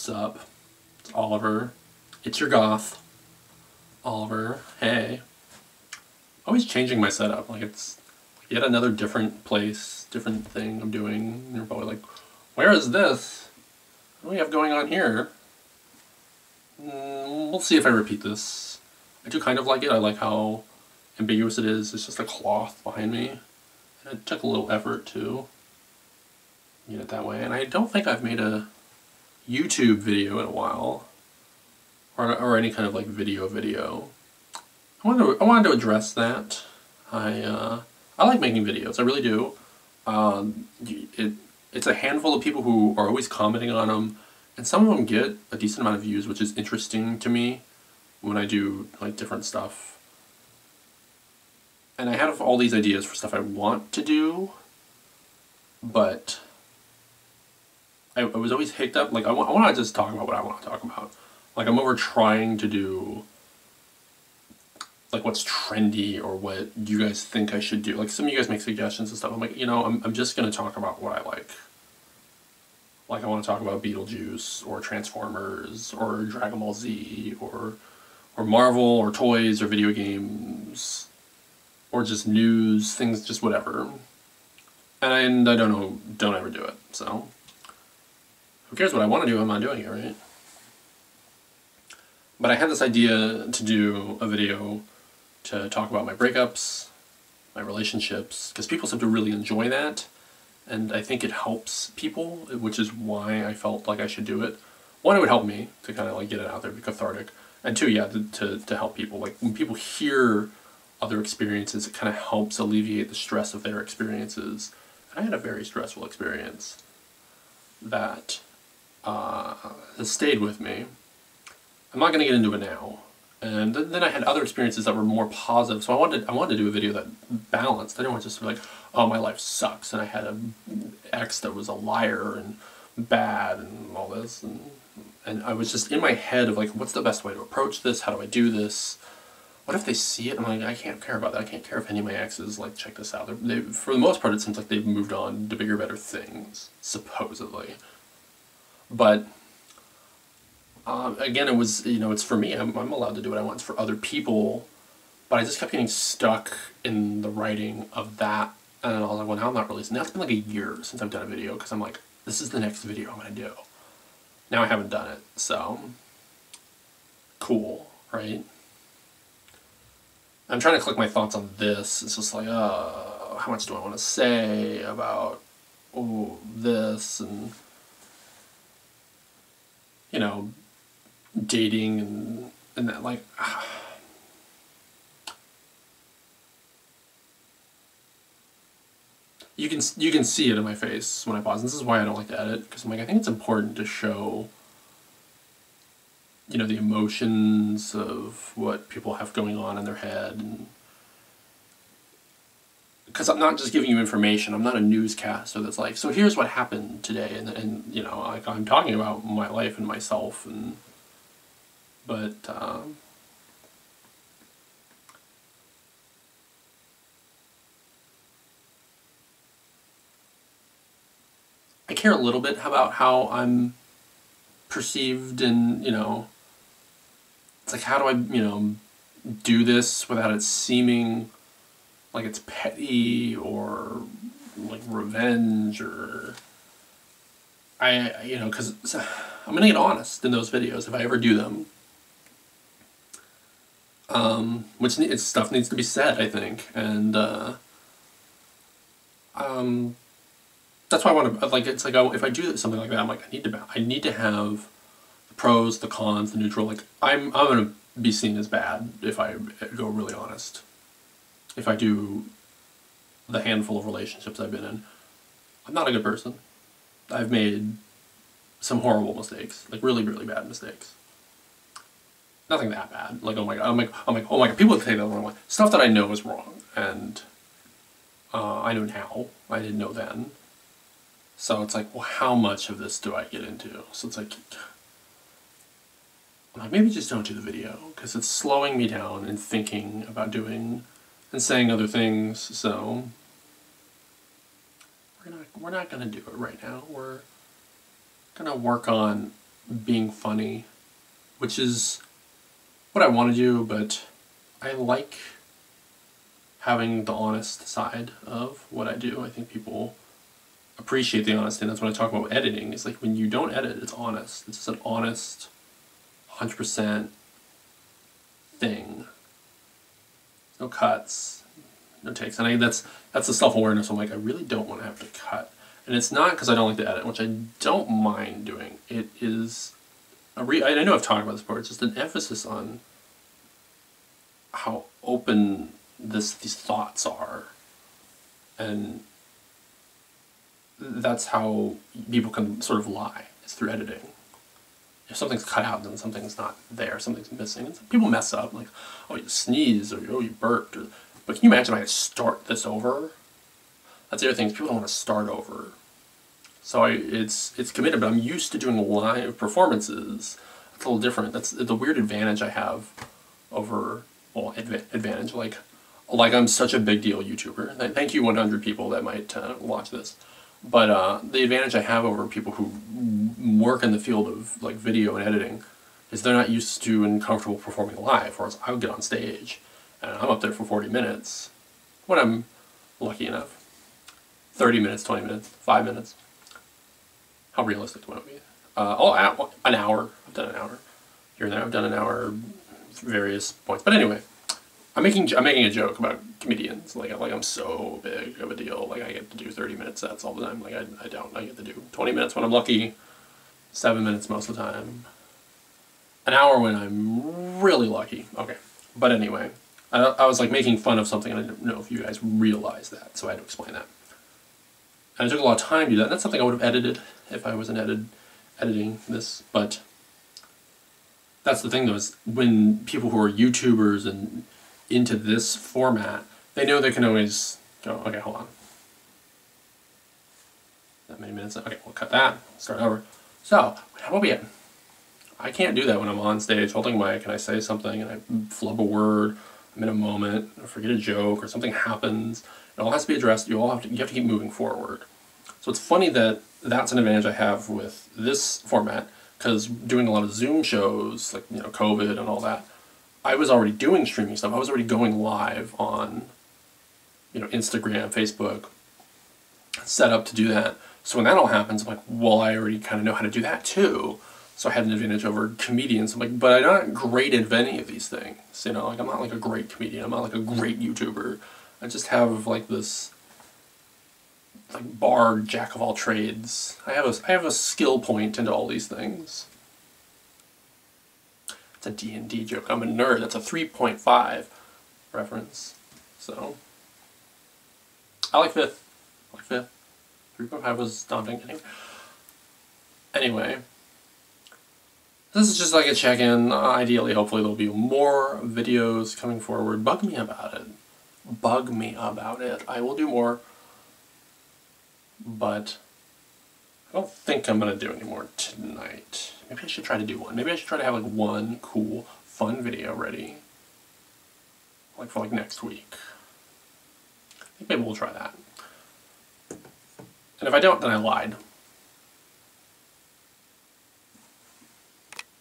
What's up? It's Oliver. It's your goth. Oliver. Hey. Always changing my setup. Like it's yet another different place, different thing I'm doing. And you're probably like, where is this? What do we have going on here? We'll see if I repeat this. I do kind of like it. I like how ambiguous it is. It's just a cloth behind me. And it took a little effort to get it that way. And I don't think I've made a YouTube video in a while. Or any kind of like video. I wanted to address that. I like making videos. I really do. It's a handful of people who are always commenting on them, and some of them get a decent amount of views, which is interesting to me when I do like different stuff. And I have all these ideas for stuff I want to do, but I was always hicked up. Like I want to just talk about what I want to talk about. Like I'm over trying to do like what's trendy or what you guys think I should do. Like some of you guys make suggestions and stuff. I'm like, I'm just gonna talk about what I like. Like I want to talk about Beetlejuice or Transformers or Dragon Ball Z or Marvel or toys or video games or just news, things, just whatever. And I don't ever do it. So who cares what I want to do? I'm not doing it, right? But I had this idea to do a video to talk about my breakups, my relationships, because people seem to really enjoy that, and I think it helps people, which is why I felt like I should do it. One, it would help me to kind of like get it out there, be cathartic, and two, yeah, to help people. Like when people hear other experiences, it kind of helps alleviate the stress of their experiences. And I had a very stressful experience that has stayed with me. I'm not going to get into it now. And then I had other experiences that were more positive. So I wanted to do a video that balanced. I didn't want to just be like, oh, my life sucks, and I had an ex that was a liar and bad and all this. And I was just in my head of like, what's the best way to approach this? How do I do this? What if they see it? I'm like, I can't care about that. I can't care if any of my exes like check this out. They, for the most part, it seems like they've moved on to bigger, better things, supposedly. But again, it was, it's for me. I'm allowed to do what I want. It's for other people. But I just kept getting stuck in the writing of that. And I was like, well, now I'm not releasing. Now it's been like a year since I've done a video because I'm like, this is the next video I'm going to do. Now I haven't done it. So, cool, right? I'm trying to collect my thoughts on this. It's just like, how much do I want to say about this and, dating and that, like, you can see it in my face when I pause. And this is why I don't like to edit, because I'm like, I think it's important to show, the emotions of what people have going on in their head, and because I'm not just giving you information. I'm not a newscaster that's like, so here's what happened today, and like I'm talking about my life and myself, but I care a little bit about how I'm perceived, and it's like, how do I do this without it seeming like it's petty or like revenge, or because I'm gonna get honest in those videos if I ever do them. Which stuff needs to be said, I think, and that's why I want to, like, it's like, if I do something like that, I'm like, I need to have the pros, the cons, the neutral. Like, I'm gonna be seen as bad if I go really honest. If I do the handful of relationships I've been in, I'm not a good person. I've made some horrible mistakes, like really, really bad mistakes. Nothing that bad. Like, oh my god, I'm like, oh my god, people would say that the wrong way. Stuff that I know is wrong, and I know now. I didn't know then. So it's like, well, how much of this do I get into? So it's like, I'm like, maybe just don't do the video, because it's slowing me down and thinking about doing and saying other things. So we're not gonna do it right now. We're gonna work on being funny, which is what I want to do, but I like having the honest side of what I do. I think people appreciate the honesty, and that's when I talk about editing. It's like when you don't edit, it's honest. It's just an honest, 100% thing. No cuts, no takes. And that's the self-awareness. I'm like, I really don't want to have to cut. And it's not because I don't like to edit, which I don't mind doing. It is I know I've talked about this before. It's just an emphasis on how open these thoughts are, and that's how people can sort of lie. It's through editing. If something's cut out, then something's not there. Something's missing. And people mess up, like, oh, you sneezed, or oh, you burped. But can you imagine if I had to start this over? That's the other thing. People don't want to start over. So it's committed, but I'm used to doing live performances. It's a little different. That's the weird advantage I have over, well, advantage, like I'm such a big deal YouTuber. Thank you 100 people that might watch this. But the advantage I have over people who work in the field of like video and editing is they're not used to and comfortable performing live, whereas I would get on stage and I'm up there for 40 minutes when I'm lucky enough. 30 minutes, 20 minutes, 5 minutes. How realistic would it be? An hour. I've done an hour. Here and there, I've done an hour, various points. But anyway, I'm making a joke about comedians. Like I'm so big of a deal. Like I get to do 30-minute sets all the time. Like I don't. I get to do 20 minutes when I'm lucky, 7 minutes most of the time, an hour when I'm really lucky. Okay. But anyway, I was like making fun of something, and I didn't know if you guys realized that, so I had to explain that. And it took a lot of time to do that. And that's something I would have edited if I wasn't editing this. But that's the thing, though, is when people who are YouTubers and into this format, they know they can always go, okay, hold on. That many minutes? Okay, we'll cut that. Start over. So, how about we end? I can't do that when I'm on stage holding a mic and I say something and I flub a word, I'm in a moment, I forget a joke, or something happens. It all has to be addressed. You have to keep moving forward. So it's funny that that's an advantage I have with this format, because doing a lot of Zoom shows, like, you know, COVID and all that, I was already doing streaming stuff. I was already going live on, you know, Instagram, Facebook, set up to do that. So when that all happens, I'm like, well, I already kind of know how to do that too. So I had an advantage over comedians. I'm like, but I'm not great at any of these things. You know, like I'm not like a great comedian. I'm not like a great YouTuber. I just have like this, like, bar jack of all trades. I have a skill point into all these things. It's a D&D joke. I'm a nerd. That's a 3.5 reference. So I like fifth. 3.5 was daunting. Anyway, this is just like a check-in. Ideally, hopefully, there'll be more videos coming forward. Bug me about it. Bug me about it. I will do more, but I don't think I'm going to do any more tonight. Maybe I should try to do one. Maybe I should try to have like one cool, fun video ready, like for like next week. I think maybe we'll try that. And if I don't, then I lied.